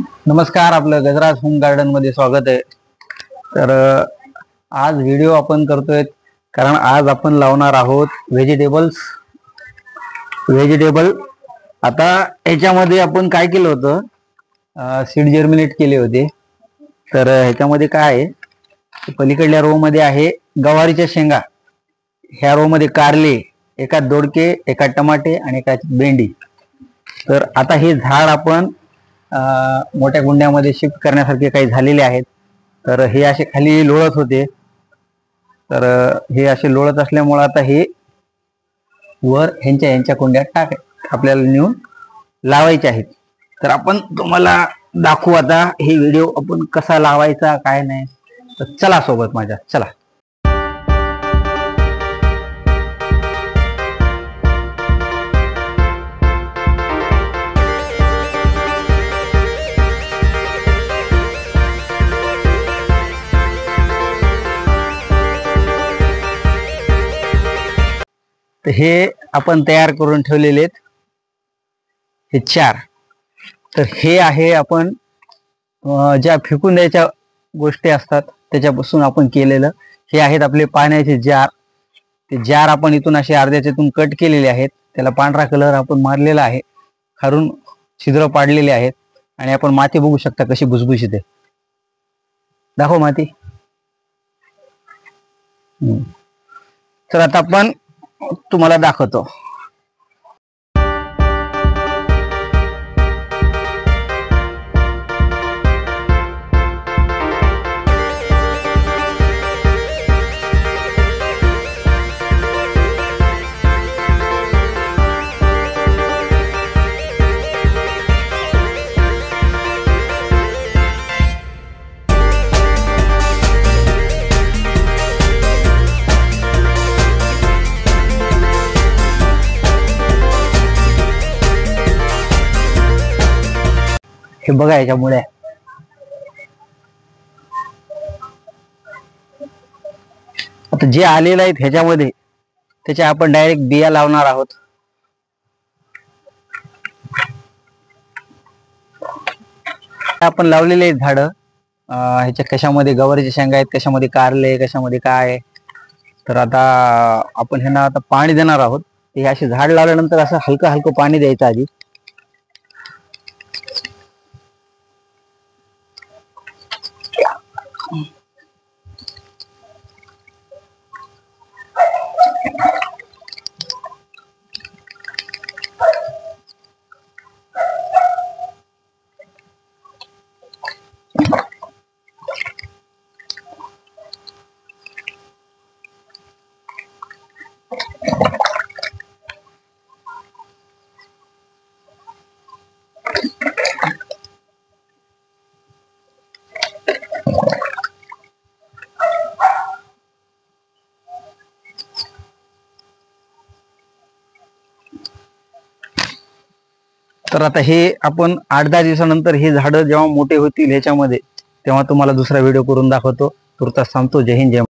नमस्कार, आपलं गजराज home garden मध्ये स्वागत आहे। तर आज व्हिडिओ आपण करतोय कारण आज आपण लावणार आहोत व्हेजिटेबल। आता ह्याच्यामध्ये आपण काय केलं होतं, सीड जर्मिनेट केले होते। तर ह्याच्यामध्ये काय आहे, पलीकडल्या रो मध्ये आहे गवारीच्या शेंगा, ह्या रो मध्ये कारले, एका दोडके, एका टमाटे आणि एका भेंडी। तर आता हे झाड आपण मोठ्या कुंड्यामध्ये शिफ्ट करण्यासारखे काही झालेले आहेत। तर हे असे खाली लोळत होते, तर हे असे लोळत असल्यामुळे आता हे वर ह्यांच्या कुंड्यात आपल्याला नेऊन लावायचे आहेत। तर आपण तुम्हाला दाखवू आता हे व्हिडिओ आपण कसा लावायचा काय नाही। तर चला सोबत माझ्या, चला। तर हे आपण तयार करून ठेवलेले आहेत, हे 4। तर हे आहे आपण ज्या फेकून द्यायच्या गोष्टी असतात त्याच्यापासून आपण केलेलं। हे आहेत आपले पाण्याचे जार। ते जार आपण इथून असे अर्ध्याच्यातून कट केलेले आहेत, त्याला पांढरा कलर आपण मारलेला आहे, खालून छिद्र पाडलेले आहेत आणि आपण माती बघू शकता कशी भुसभुशीत आहे। दाखव माती। तर आता आपण तुम्हाला दाखवतो। हे बघा याच्या मुळे आता जे आलेलं आहे ह्याच्यामध्ये त्याच्या आपण डायरेक्ट बिया लावणार आहोत। आपण लावलेले आहेत झाड, ह्याच्या कशामध्ये गवारीच्या शेंगा आहेत, कशामध्ये कारले, कशामध्ये काय। तर आता आपण ह्यांना आता पाणी देणार आहोत। हे असे झाड लावल्यानंतर असं हलकं हलकं पाणी द्यायचं आधी। तर आता हे आपण 8-10 दिवसानंतर हे झाड जेव्हा मोठे होतील ह्याच्यामध्ये, तेव्हा तुम्हाला दुसरा व्हिडिओ करून दाखवतो। तुर्तास थांबतो। जय हिंद, जय